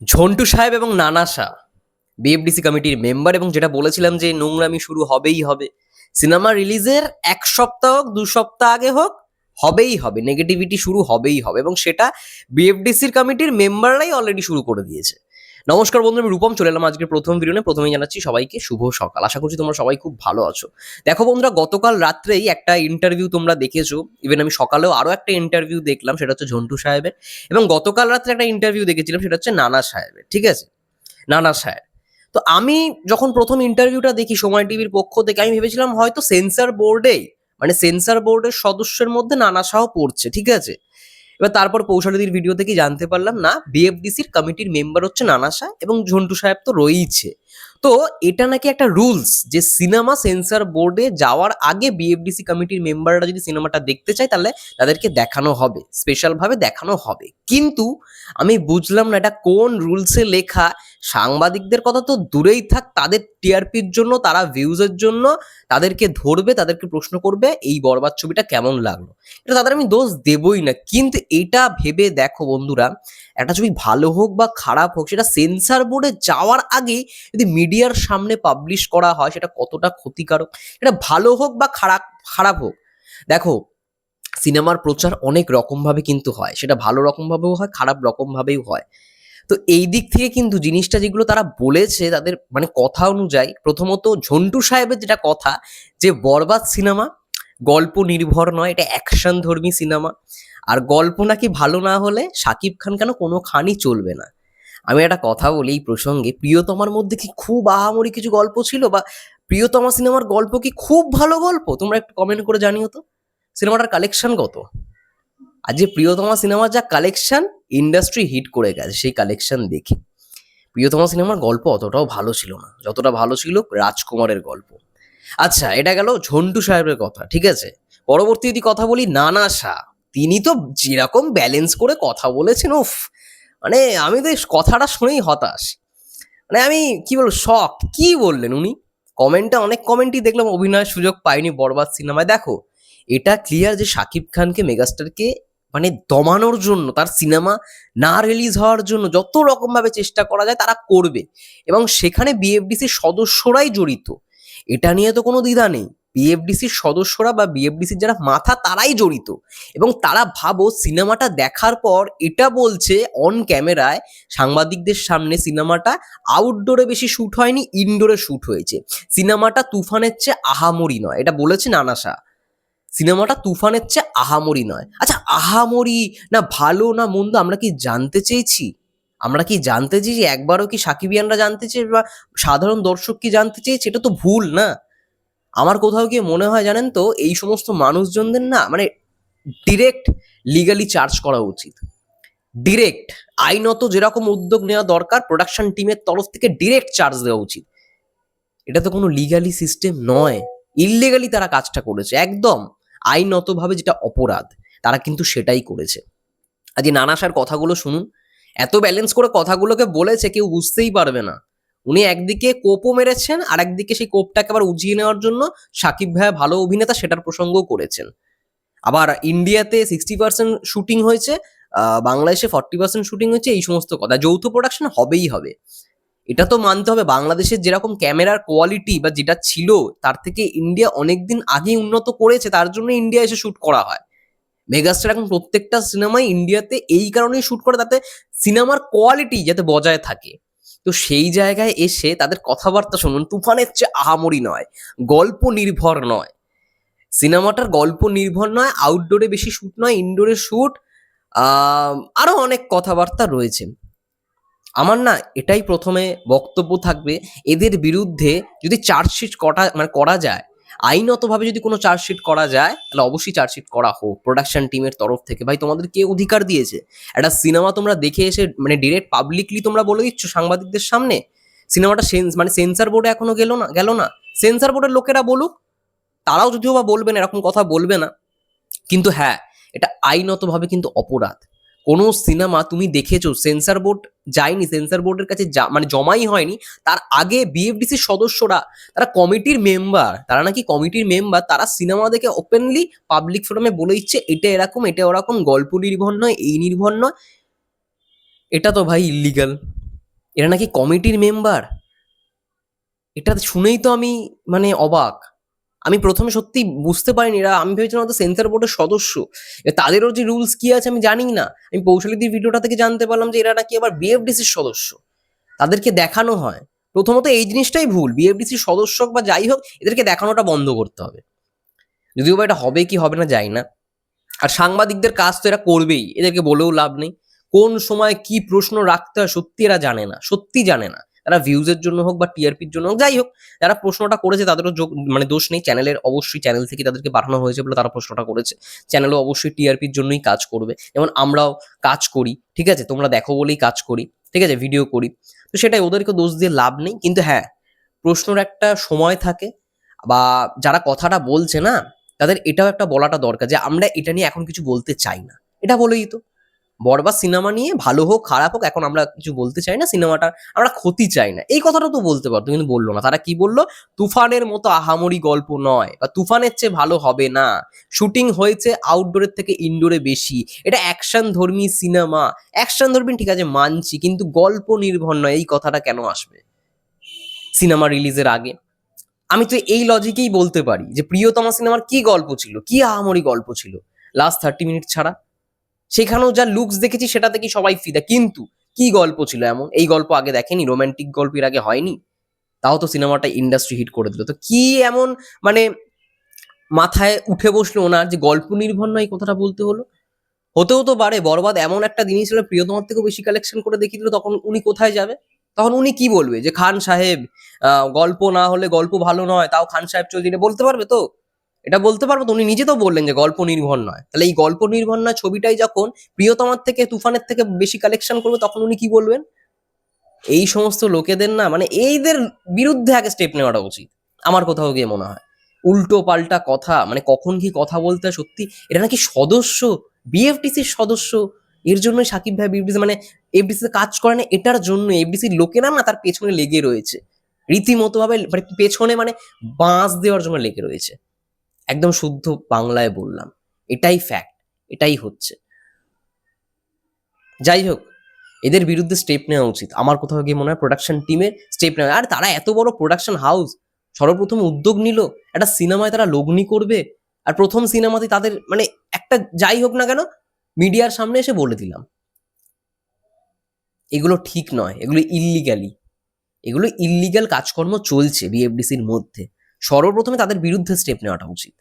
ঝন্টু সাহেব এবং নানা শাহ বিএফডিসি কমিটির মেম্বার, এবং যেটা বলেছিলাম যে নোংরামি শুরু হবেই হবে। সিনেমা রিলিজের 1 সপ্তাহ হোক 2 সপ্তাহ আগে হোক, হবেই হবে, নেগেটিভিটি শুরু হবেই হবে, এবং সেটা বিএফডিসির কমিটির মেম্বাররাই অলরেডি শুরু করে দিয়েছে। নমস্কার বন্ধু, আমি রূপম চলে এলাম আজকের প্রথম ভিডিও নিয়ে। প্রথমেই জানাচ্ছি সবাইকে শুভ সকাল। আশা করছি তোমরা সবাই খুব ভালো আছো। দেখো বন্ধুরা, গতকাল রাত্রেই একটা ইন্টারভিউ তোমরা দেখেছো, ইভেন আমি সকালেও আরো একটা ইন্টারভিউ দেখলাম, সেটা হচ্ছে ঝন্টু সাহেবের। এবং গতকাল রাত্রে একটা ইন্টারভিউ দেখেছিলাম, সেটা হচ্ছে নানা সাহেবের। ঠিক আছে, নানা সাহেব। তো আমি যখন প্রথম ইন্টারভিউটা দেখি সময় টিভির পক্ষ থেকে, আমি ভেবেছিলাম হয়তো সেন্সর বোর্ডেই, মানে সেন্সর বোর্ডের সদস্যের মধ্যে নানা শাহ পড়ছে। ঠিক আছে, এবার তারপর পৌষালিদির ভিডিও থেকে জানতে পারলাম না, বিএফডিসির কমিটির মেম্বার হচ্ছে নানা শাহ, এবং ঝন্টু সাহেব তো রয়েইছে। তো এটা নাকি একটা রুলস যে সিনেমা সেন্সর বোর্ডে যাওয়ার আগে বিএফডিসি কমিটির মেম্বাররা যদি সিনেমাটা দেখতে চায় তাহলে তাদেরকে দেখানো হবে, স্পেশাল ভাবে দেখানো হবে। কিন্তু আমি বুঝলাম না এটা কোন রুলসে লেখা। সাংবাদিকদের কথা তো দূরেই থাক, তাদের টিআরপির জন্য, তারা ভিউজের জন্য তাদেরকে ধরবে, তাদেরকে প্রশ্ন করবে এই বরবাদ ছবিটা কেমন লাগলো। এটা তাদের আমি দোষ দেবই না, কিন্তু এটা ভেবে দেখো বন্ধুরা, একটা ছবি ভালো হোক বা খারাপ হোক, সেটা সেন্সর বোর্ডে যাওয়ার আগে যদি মিডিয়ার সামনে পাবলিশ করা হয় সেটা কতটা ক্ষতিকারক। এটা ভালো হোক বা খারাপ খারাপ হোক, দেখো সিনেমার প্রচার অনেক রকম ভাবে কিন্তু হয়, সেটা ভালো রকম ভাবেও হয়, খারাপ রকম ভাবেও হয়। তো এই দিক থেকে কিন্তু জিনিসটা যেগুলো তারা বলেছে তাদের মানে কথা অনুযায়ী, প্রথমত ঝন্টু সাহেবের যেটা কথা, যে বরবাদ সিনেমা গল্প নির্ভর নয়, এটা অ্যাকশন ধর্মী সিনেমা। আর গল্প নাকি ভালো না হলে শাকিব খান কেন কোনো খানই চলবে না। আমি একটা কথা বলি এই প্রসঙ্গে, প্রিয়তমার মধ্যে কি খুব আহামরি কিছু গল্প ছিল, বা প্রিয়তমা সিনেমার গল্প কি খুব ভালো গল্প? তোমরা একটু কমেন্ট করে জানিও তো। সিনেমাটার কালেকশন কত? আর যে প্রিয়তমা সিনেমার যা কালেকশন, ইন্ডাস্ট্রি হিট করে গেছে সেই কালেকশন দেখে। প্রিয়তমা সিনেমার গল্প অতটাও ভালো ছিল না যতটা ভালো ছিল রাজকুমারের গল্প। আচ্ছা, এটা গেল ঝন্টু সাহেবের কথা। ঠিক আছে, পরবর্তী যদি কথা বলি নানা শাহ, তিনি তো যেরকম ব্যালেন্স করে কথা বলেছেন, উফ, মানে আমি তো এই কথাটা শুনেই হতাশ। মানে আমি কি বলবো, শক। কি বললেন উনি? কমেন্টে অনেক কমেন্টই দেখলাম অভিনয়ের সুযোগ পায়নি বরবাদ সিনেমায়। দেখো, এটা ক্লিয়ার যে শাকিব খানকে, মেগাস্টারকে মানে দমানোর জন্য, তার সিনেমা না রিলিজ হওয়ার জন্য যত রকম ভাবে চেষ্টা করা যায় তারা করবে, এবং সেখানে বিএফডিসির সদস্যরাই জড়িত। এটা নিয়ে তো কোনো দ্বিধা নেই। বিএফডিসির সদস্যরা বা বিএফডিসির যারা মাথা তারাই জড়িত, এবং তারা ভাবো সিনেমাটা দেখার পর এটা বলছে অন ক্যামেরায় সাংবাদিকদের সামনে, সিনেমাটা আউটডোরে বেশি শ্যুট হয়নি, ইনডোরে শ্যুট হয়েছে। সিনেমাটা তুফানের চেয়ে আহামরি নয়, এটা বলেছে নানা শাহ। সিনেমাটা তুফানের চেয়ে আহামরি নয়। আচ্ছা, আহামরি না ভালো না মন্দ আমরা কি জানতে চেয়েছি? আমরা কি জানতে চেয়েছি? একবারও কি সাকিবিয়ানরা জানতে চেয়েছে, বা সাধারণ দর্শক কি জানতে চেয়েছে? এটা তো ভুল না। আমার কোথাও গিয়ে মনে হয় জানেন তো, এই সমস্ত মানুষজনদের না মানে ডিরেক্ট লিগালি চার্জ করা উচিত। ডিরেক্ট আইনত যেরকম উদ্যোগ নেওয়া দরকার, প্রোডাকশন টিমের তরফ থেকে ডিরেক্ট চার্জ দেওয়া উচিত। এটা তো কোনো লিগালি সিস্টেম নয়, ইললিগালি তারা কাজটা করেছে, একদম আইনতভাবে যেটা অপরাধ তারা কিন্তু সেটাই করেছে। আজ নানা শাহর কথাগুলো শুনুন, এত ব্যালেন্স করে কথাগুলোকে বলেছে কেউ বুঝতেই পারবে না। উনি একদিকে কোপও মেরেছেন, আর একদিকে সেই কোপটাকে আবার উজিয়ে নেওয়ার জন্য সাকিব ভাইয়া ভালো অভিনেতা সেটার প্রসঙ্গও করেছেন। আবার ইন্ডিয়াতে 60% শুটিং হয়েছে, বাংলাদেশে 40% শুটিং হয়েছে, এই সমস্ত কথা। যৌথ প্রোডাকশন হবেই হবে, এটা তো মানতে হবে। বাংলাদেশের যেরকম ক্যামেরার কোয়ালিটি বা যেটা ছিল, তার থেকে ইন্ডিয়া অনেকদিন আগেই উন্নত করেছে, তার জন্য ইন্ডিয়া এসে শুট করা হয়। মেগাস্টার এখন প্রত্যেকটা সিনেমাই ইন্ডিয়াতে এই কারণেই শুট করে, তাতে সিনেমার কোয়ালিটি যাতে বজায় থাকে। তো সেই জায়গায় এসে তাদের কথাবার্তা শুনুন, তুফানের চেয়ে আহামরি নয়, গল্প নির্ভর নয়, সিনেমাটার গল্প নির্ভর নয়, আউটডোরে বেশি শুট নয়, ইনডোরে শুট, আরো অনেক কথাবার্তা রয়েছে। আমার না এটাই প্রথমে বক্তব্য থাকবে, এদের বিরুদ্ধে যদি চার্জশিট করা যায়, আইনতভাবে যদি কোনো চার্জশিট করা যায়, তাহলে অবশ্যই চার্জশিট করা হোক প্রোডাকশন টিমের তরফ থেকে। ভাই, তোমাদের কে অধিকার দিয়েছে একটা সিনেমা তোমরা দেখে এসে মানে ডিরেক্ট পাবলিকলি তোমরা বলে দিচ্ছ সাংবাদিকদের সামনে? সিনেমাটা মানে সেন্সর বোর্ডে এখনো গেল না। সেন্সর বোর্ডের লোকেরা বলুক, তারাও যদিও বা বলবে না, এরকম কথা বলবে না, কিন্তু হ্যাঁ, এটা আইনতভাবে কিন্তু অপরাধ। কোনো সিনেমা তুমি দেখেছো সেন্সর বোর্ড যায়নি, সেন্সর বোর্ডের কাছে মানে জমাই হয়নি, তার আগে বিএফডিসির সদস্যরা, তারা কমিটির মেম্বার, তারা নাকি কমিটির মেম্বার, তারা সিনেমা দেখে ওপেনলি পাবলিক ফোরামে বলে দিচ্ছে এটা এরকম, এটা ওরকম, গল্প নির্ভর নয়, এই নির্ভর নয়। এটা তো ভাই ইল্লিগাল। এরা নাকি কমিটির মেম্বার। এটা শুনেই তো আমি মানে অবাক। আমি প্রথমে সত্যি বুঝতে পারিনি, এরা আমি ভেবেছিলাম হয়তো সেন্সর বোর্ডের সদস্য। এবার তাদেরও যে রুলস কি আছে আমি জানি না। আমি পৌশালিদির ভিডিওটা থেকে জানতে পারলাম যে এরা নাকি আবার বিএফডিসির সদস্য। তাদেরকে দেখানো হয়। প্রথমত এই জিনিসটাই ভুল, বিএফডিসির সদস্য হোক বা যাই হোক এদেরকে দেখানোটা বন্ধ করতে হবে। যদিও বা এটা হবে কি হবে না জানি না। আর সাংবাদিকদের কাজ তো এরা করবেই, এদেরকে বলেও লাভ নেই। কোন সময় কি প্রশ্ন রাখতে হয় সত্যি এরা জানে না, সত্যি জানে না। তারা ভিউজের জন্য হোক বা টিআরপির জন্য হোক, যাই হোক, যারা প্রশ্নটা করেছে তাদেরও মানে দোষ নেই। চ্যানেলের অবশ্যই চ্যানেল থেকে তাদেরকে পাঠানো হয়েছে বলে তারা প্রশ্নটা করেছে। চ্যানেলও অবশ্যই টিআরপির জন্যই কাজ করবে, যেমন আমরাও কাজ করি, ঠিক আছে? তোমরা দেখো বলেই কাজ করি, ঠিক আছে, ভিডিও করি। তো সেটাই, ওদেরকে দোষ দিয়ে লাভ নেই। কিন্তু হ্যাঁ, প্রশ্নর একটা সময় থাকে, বা যারা কথাটা বলছে না তাদের এটাও একটা বলাটা দরকার যে আমরা এটা নিয়ে এখন কিছু বলতে চাই না। এটা বলেই তো, বরবাদ সিনেমা নিয়ে ভালো হোক খারাপ হোক এখন আমরা কিছু বলতে চাই না, সিনেমাটার আমরা ক্ষতি চাই না, এই কথাটা তো বলতে পারতো, কিন্তু বললো না। তারা কি বললো? তুফানের মতো আহামরি গল্প নয়, বা তুফানের চেয়ে ভালো হবে না, শুটিং হয়েছে আউটডোরের থেকে ইনডোরে বেশি, এটা অ্যাকশন ধর্মী সিনেমা। অ্যাকশন ধর্মী ঠিক আছে মানছি, কিন্তু গল্প নির্ভর নয়, এই কথাটা কেন আসবে সিনেমা রিলিজের আগে? আমি তো এই লজিকেই বলতে পারি যে প্রিয়তমা সিনেমার কি গল্প ছিল, কি আহামরি গল্প ছিল লাস্ট 30 মিনিট ছাড়া? সেখানেও যা লুকস দেখেছি সেটা দেখি সবাই ফিদা, কিন্তু কি গল্প ছিল এমন? এই গল্প আগে দেখেনি? রোমান্টিক গল্প এর আগে হয়নি? তাও তো সিনেমাটা ইন্ডাস্ট্রি হিট করে দিল। তো কি এমন মানে মাথায় উঠে বসলো ওনার যে গল্প নির্ভর নয়, এই কথাটা বলতে হলো? হতেও তো পারে বরবাদ এমন একটা জিনিস ছিল প্রিয়তমার থেকেও বেশি কালেকশন করে দেখিয়ে দিল, তখন উনি কোথায় যাবে? তখন উনি কি বলবে? যে খান সাহেব গল্প না হলে গল্প ভালো নয়, তাও খান সাহেব চৌধুরী, এটা বলতে পারবে তো? এটা বলতে পারবো তো? উনি নিজে তো বললেন যে গল্প নির্ভর নয়। তাহলে এই গল্প নির্ভর নয় ছবিটাই যখন প্রিয়তমার থেকে তুফানের থেকে বেশি কালেকশন করবে, তখন উনি কি বলবেন? এই সমস্ত লোকেদের না মানে এইদের বিরুদ্ধে আগে স্টেপ নেওয়াটা উচিত আমার কোথাও গিয়ে মনে হয়। উল্টো পাল্টা কথা, মানে কখন কি কথা বলতে হয় সত্যি। এটা নাকি সদস্য, বিএফটিসির সদস্য। এর জন্য সাকিব ভাই বিএফটিসি মানে এফডিসিতে কাজ করে না, এটার জন্য এফডিসির লোকেরা না তার পেছনে লেগে রয়েছে রীতিমতো ভাবে, মানে পেছনে মানে বাঁশ দেওয়ার জন্য লেগে রয়েছে। একদম শুদ্ধ বাংলায় বললাম, এটাই ফ্যাক্ট, এটাই হচ্ছে। যাই হোক, এদের বিরুদ্ধে স্টেপ নেওয়া উচিত আমার কোথাও গিয়ে মনে হয়, প্রোডাকশন টিমের স্টেপ নেওয়া। আর তারা এত বড় প্রোডাকশন হাউস, সর্বপ্রথম উদ্যোগ নিল একটা সিনেমায় তারা লগ্নি করবে। আর প্রথম সিনেমাতে তাদের মানে একটা যাই হোক না কেন মিডিয়ার সামনে এসে বলে দিলাম এগুলো ঠিক নয়, এগুলো ইল্লিগালি, এগুলো ইল্লিগাল কাজকর্ম চলছে বিএফডিসির মধ্যে। সর্বপ্রথমে তাদের বিরুদ্ধে স্টেপ নেওয়াটা উচিত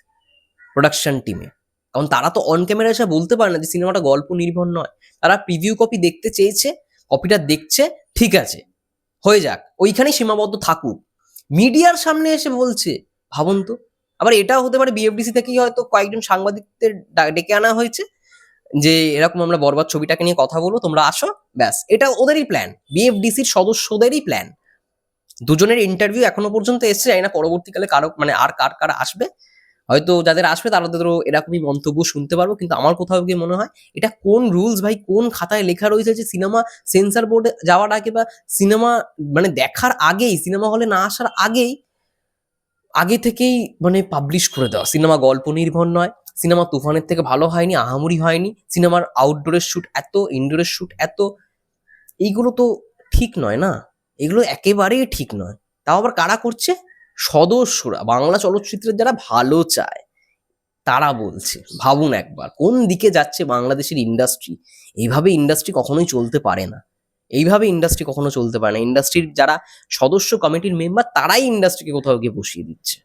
প্রোডাকশন টিমে। কারণ তারা তো অন ক্যামেরা এসে বলতে পারে না যে সিনেমাটা গল্প নির্ভর নয়। তারা প্রিভিউ কপি দেখতে চেয়েছে, কপিটা দেখছে, ঠিক আছে হয়ে যাক, ওইখানেই সীমাবদ্ধ থাকুক। মিডিয়ার সামনে এসে বলছে, ভাবুন তো। আবার এটাও হতে পারে বিএফডিসি থেকেই হয়তো কয়েকজন সাংবাদিকদের ডেকে আনা হয়েছে যে এরকম আমরা বরবাদ ছবিটাকে নিয়ে কথা বলবো, তোমরা আসো, ব্যাস। এটা ওদেরই প্ল্যান, বিএফডিসির সদস্যদেরই প্ল্যান। দুজনের ইন্টারভিউ এখনো পর্যন্ত এসছে, জানি না পরবর্তীকালে কারো মানে আর কার কার আসবে। হয়তো যাদের আসবে তাদেরও এরকমই মন্তব্য শুনতে পারবো। কিন্তু আমার কোথাও গিয়ে মনে হয় এটা কোন রুলস ভাই, কোন খাতায় লেখা রয়েছে যে সিনেমা সেন্সর বোর্ডে যাওয়ার আগে বা সিনেমা মানে দেখার আগেই, সিনেমা হলে না আসার আগেই আগে থেকেই মানে পাবলিশ করে দেওয়া সিনেমা গল্প নির্ভর নয়, সিনেমা তুফানের থেকে ভালো হয়নি, আহামরি হয়নি, সিনেমার আউটডোরের শুট এত, ইনডোরের শুট এত। এইগুলো তো ঠিক নয় না, এগুলো একেবারেই ঠিক নয়। তাও আবার কারা করছে? সদস্যরা, বাংলা চলচ্চিত্রের যারা ভালো চায় তারা বলছে। ভাবুন একবার কোন দিকে যাচ্ছে বাংলাদেশের ইন্ডাস্ট্রি। এইভাবে ইন্ডাস্ট্রি কখনোই চলতে পারে না, এইভাবে ইন্ডাস্ট্রি কখনো চলতে পারে না। ইন্ডাস্ট্রির যারা সদস্য কমিটির মেম্বার তারাই ইন্ডাস্ট্রিকে কোথাও গিয়ে বসিয়ে দিচ্ছে।